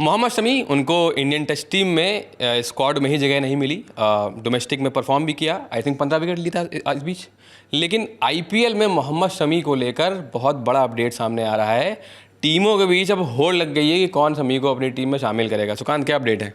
मोहम्मद शमी, उनको Indian test team में squad में ही जगह नहीं मिली। डोमेस्टिक में परफॉर्म भी किया, आई थिंक 15 विकेट ली था इस बीच। लेकिन आईपीएल में मोहम्मद शमी को लेकर बहुत बड़ा अपडेट सामने आ रहा है। टीमों के बीच अब होड़ लग गई है कि कौन शमी को अपनी टीम में शामिल करेगा। सुकांत, क्या अपडेट है?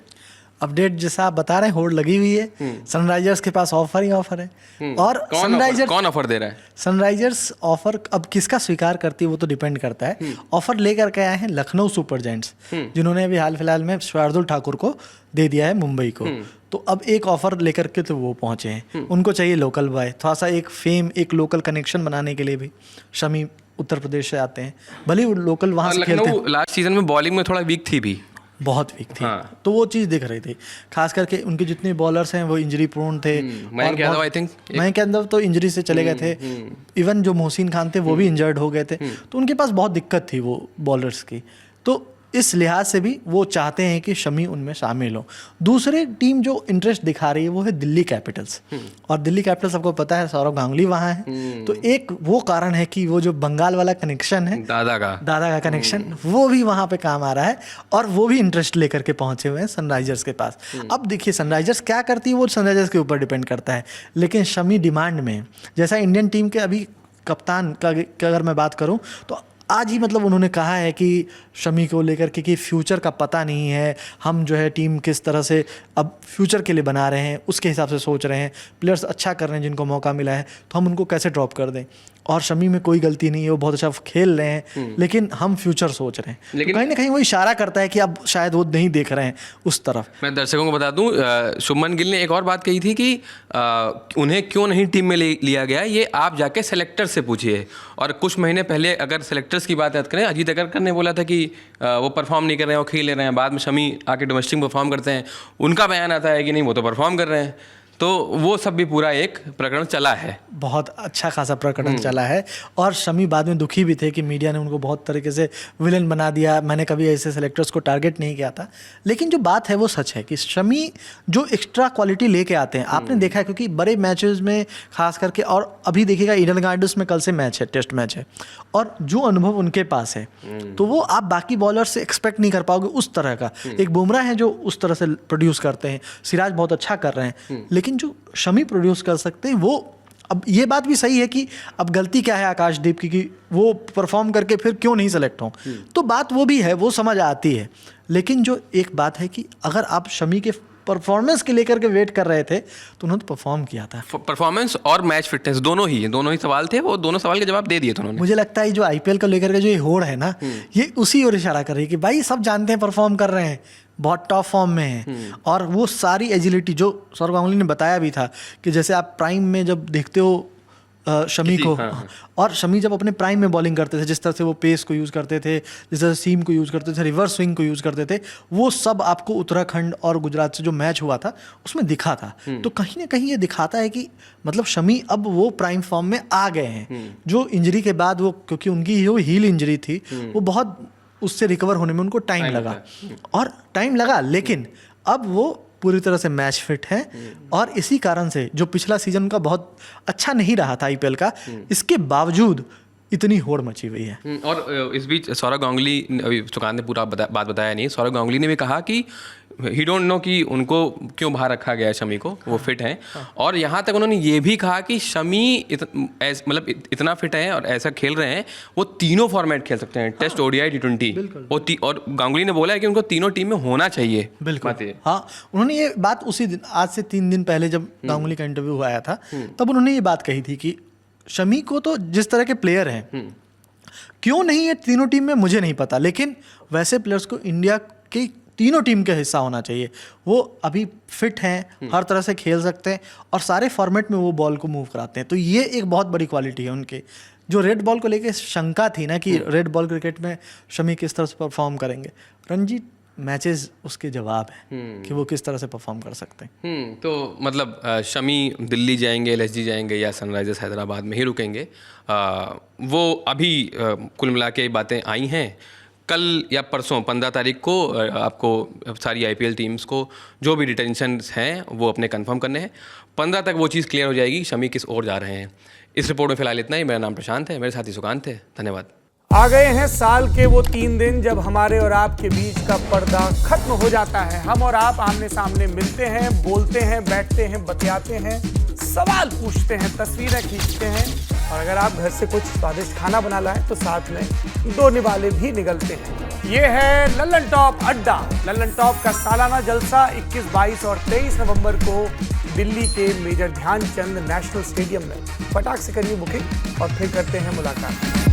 अपडेट जैसा आप बता रहे हैं, होड़ लगी हुई है। सनराइजर्स के पास ऑफर ही ऑफर है। और कौन ऑफर दे रहा है? सनराइजर्स ऑफर अब किसका स्वीकार करती है वो तो डिपेंड करता है। ऑफर लेकर के आए हैं लखनऊ सुपर जायंट्स, जिन्होंने अभी हाल फिलहाल में शार्दुल ठाकुर को दे दिया है मुंबई को। तो अब एक ऑफर लेकर के तो वो पहुंचे हैं। उनको चाहिए लोकल बॉय, थोड़ा सा एक फेम, एक लोकल कनेक्शन बनाने के लिए भी। शमी उत्तर प्रदेश से आते हैं, भले ही लोकल वहाँ से खेलते हैं। लास्ट सीजन में बॉलिंग में थोड़ा वीक थी भी, बहुत वीक थी। हाँ। तो वो चीज़ दिख रही थी, खास करके उनके जितने बॉलर्स हैं वो इंजरी प्रोन थे। मयंक यादव, आई थिंक मयंक यादव तो इंजरी से चले गए थे। इवन जो मोहसिन खान थे वो भी इंजर्ड हो गए थे। तो उनके पास बहुत दिक्कत थी वो बॉलर्स की। तो इस लिहाज से भी वो चाहते हैं कि शमी उनमें शामिल हो। दूसरे टीम जो इंटरेस्ट दिखा रही है वो है दिल्ली कैपिटल्स। और दिल्ली कैपिटल्स आपको पता है सौरव गांगुली वहाँ है। तो एक वो कारण है कि वो जो बंगाल वाला कनेक्शन है, दादा का कनेक्शन, वो भी वहाँ पे काम आ रहा है। और वो भी इंटरेस्ट लेकर के पहुंचे हुए हैं सनराइजर्स के पास। अब देखिए सनराइजर्स क्या करती है वो सनराइजर्स के ऊपर डिपेंड करता है। लेकिन शमी डिमांड में, जैसा इंडियन टीम के अभी कप्तान का अगर मैं बात करूँ तो आज ही मतलब उन्होंने कहा है कि शमी को लेकर के कि फ्यूचर का पता नहीं है, हम जो है टीम किस तरह से अब फ्यूचर के लिए बना रहे हैं उसके हिसाब से सोच रहे हैं। प्लेयर्स अच्छा कर रहे हैं जिनको मौका मिला है, तो हम उनको कैसे ड्रॉप कर दें। और शमी में कोई गलती नहीं है, वो बहुत अच्छा खेल रहे हैं, लेकिन हम फ्यूचर सोच रहे हैं। लेकिन तो कहीं ना कहीं वो इशारा करता है कि अब शायद वो नहीं देख रहे हैं उस तरफ। मैं दर्शकों को बता दूं, शुभमन गिल ने एक और बात कही थी कि उन्हें क्यों नहीं टीम में लिया गया, ये आप जाके सेलेक्टर से पूछिए। और कुछ महीने पहले अगर सेलेक्टर्स की बात याद करें, अजीत अगरकर ने बोला था कि वो परफॉर्म नहीं कर रहे हैं, वो खेल ले रहे हैं। बाद में शमी आके डोमेस्टिक परफॉर्म करते हैं, उनका बयान आता है कि नहीं वो तो परफॉर्म कर रहे हैं। तो वो सब भी पूरा एक प्रकरण चला है, बहुत अच्छा खासा प्रकरण चला है। और शमी बाद में दुखी भी थे कि मीडिया ने उनको बहुत तरीके से विलन बना दिया, मैंने कभी ऐसे सेलेक्टर्स को टारगेट नहीं किया था। लेकिन जो बात है वो सच है कि शमी जो एक्स्ट्रा क्वालिटी लेके आते हैं, आपने देखा है क्योंकि बड़े मैचेस में खास करके, और अभी देखिएगा ईडन गार्डन्स में कल से मैच है, टेस्ट मैच है, और जो अनुभव उनके पास है तो वो आप बाकी बॉलर से एक्सपेक्ट नहीं कर पाओगे उस तरह का। एक बुमराह है जो उस तरह से प्रोड्यूस करते हैं, सिराज बहुत अच्छा कर रहे हैं, लेकिन जो शमी प्रोड्यूस कर सकते हैं वो, अब ये बात भी सही है कि अब गलती क्या है आकाशदीप की कि वो परफॉर्म करके फिर क्यों नहीं सेलेक्ट हों। तो बात वो भी है, वो समझ आती है। लेकिन जो एक बात है कि अगर आप शमी के परफॉर्मेंस के लेकर के वेट कर रहे थे तो उन्होंने परफॉर्म किया था। परफॉर्मेंस और मैच फिटनेस दोनों ही सवाल थे, वो दोनों सवाल के जवाब दे दिए थे उन्होंने। मुझे लगता है जो आईपीएल को लेकर के जो ये होड़ है ना, ये उसी ओर इशारा कर रही है कि भाई सब जानते हैं परफॉर्म कर रहे हैं, बहुत टॉप फॉर्म में है। और वो सारी एजिलिटी जो सौरव गांगुली ने बताया भी था कि जैसे आप प्राइम में जब देखते हो शमी को, और शमी जब अपने प्राइम में बॉलिंग करते थे, जिस तरह से वो पेस को यूज़ करते थे, जिस तरह से सीम को यूज़ करते थे, रिवर्स स्विंग को यूज़ करते थे, वो सब आपको उत्तराखंड और गुजरात से जो मैच हुआ था उसमें दिखा था। तो कहीं ना कहीं ये दिखाता है कि मतलब शमी अब वो प्राइम फॉर्म में आ गए हैं। जो इंजरी के बाद वो, क्योंकि उनकी वो हील इंजरी थी, वो बहुत उससे रिकवर होने में उनको टाइम लगा, लेकिन अब वो पूरी तरह से मैच फिट है। और इसी कारण से जो पिछला सीजन उनका बहुत अच्छा नहीं रहा था आईपीएल का, इसके बावजूद इतनी होड़ मची हुई है। और इस बीच सौरव गांगुली, अभी सुकांत ने पूरा बात बताया नहीं, सौरव गांगुली ने भी कहा कि ही डोंट नो कि उनको क्यों बाहर रखा गया है शमी को, वो फिट हैं। और यहाँ तक उन्होंने ये भी कहा कि शमी मतलब इतना फिट है और ऐसा खेल रहे हैं, वो तीनों फॉर्मेट खेल सकते हैं, टेस्ट, ओडीआई, T20। और गांगुली ने बोला है कि उनको तीनों टीम में होना चाहिए। बिल्कुल, हाँ, उन्होंने ये बात उसी दिन, आज से 3 दिन पहले जब गांगुली का इंटरव्यू आया था, तब उन्होंने ये बात कही थी कि शमी को तो जिस तरह के प्लेयर हैं, क्यों नहीं है तीनों टीम में मुझे नहीं पता, लेकिन वैसे प्लेयर्स को इंडिया की तीनों टीम का हिस्सा होना चाहिए। वो अभी फिट हैं, हर तरह से खेल सकते हैं और सारे फॉर्मेट में वो बॉल को मूव कराते हैं। तो ये एक बहुत बड़ी क्वालिटी है उनके। जो रेड बॉल को लेके शंका थी ना कि रेड बॉल क्रिकेट में शमी किस तरह से परफॉर्म करेंगे, रणजी मैचेस उसके जवाब हैं कि वो किस तरह से परफॉर्म कर सकते हैं। तो मतलब शमी दिल्ली जाएंगे, एलएसजी जाएंगे या सनराइजर्स हैदराबाद में ही रुकेंगे, वो अभी कुल मिला के बातें आई हैं। कल या परसों 15 तारीख को आपको सारी आईपीएल टीम्स को जो भी डिटेंशन्स हैं वो अपने कंफर्म करने हैं। 15 तक वो चीज़ क्लियर हो जाएगी शमी किस ओर जा रहे हैं। इस रिपोर्ट में फिलहाल इतना ही। मेरा नाम प्रशांत है, मेरे साथी सुकांत थे। धन्यवाद। आ गए हैं साल के वो 3 दिन जब हमारे और आपके बीच का पर्दा खत्म हो जाता है। हम और आप आमने सामने मिलते हैं, बोलते हैं, बैठते हैं, बतियाते हैं, सवाल पूछते हैं, तस्वीरें खींचते हैं और अगर आप घर से कुछ स्वादिष्ट खाना बना लाएं तो साथ में 2 निवाले भी निगलते हैं। ये है लल्लन टॉप अड्डा। लल्लन टॉप का सालाना जलसा 21, 22 और 23 नवंबर को दिल्ली के मेजर ध्यानचंद नेशनल स्टेडियम में। फटाक से करिए बुकिंग और फिर करते हैं मुलाकात।